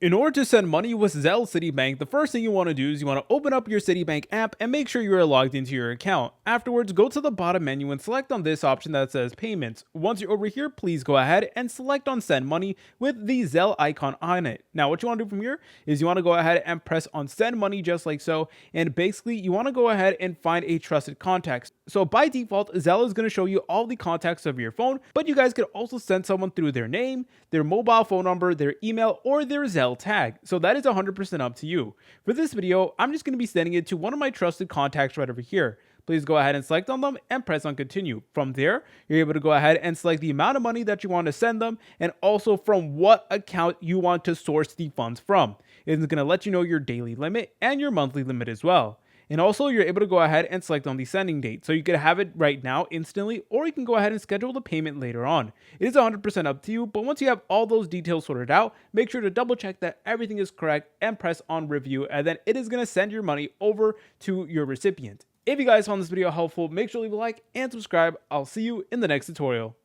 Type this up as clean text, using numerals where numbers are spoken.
In order to send money with Zelle Citibank, the first thing you want to do is you want to open up your Citibank app and make sure you are logged into your account. Afterwards, go to the bottom menu and select on this option that says Payments. Once you're over here, please go ahead and select on Send Money with the Zelle icon on it. Now, what you want to do from here is you want to go ahead and press on Send Money just like so, and basically you want to go ahead and find a trusted contact. So by default, Zelle is going to show you all the contacts of your phone, but you guys could also send someone through their name, their mobile phone number, their email, or their Zelle tag. So that is 100% up to you. For this video, I'm just going to be sending it to one of my trusted contacts right over here. Please go ahead and select on them and press on continue. From there, you're able to go ahead and select the amount of money that you want to send them and also from what account you want to source the funds from. It's going to let you know your daily limit and your monthly limit as well. And also, you're able to go ahead and select on the sending date. So you can have it right now instantly, or you can go ahead and schedule the payment later on. It is 100% up to you, but once you have all those details sorted out, make sure to double check that everything is correct and press on review, and then it is going to send your money over to your recipient. If you guys found this video helpful, make sure to leave a like and subscribe. I'll see you in the next tutorial.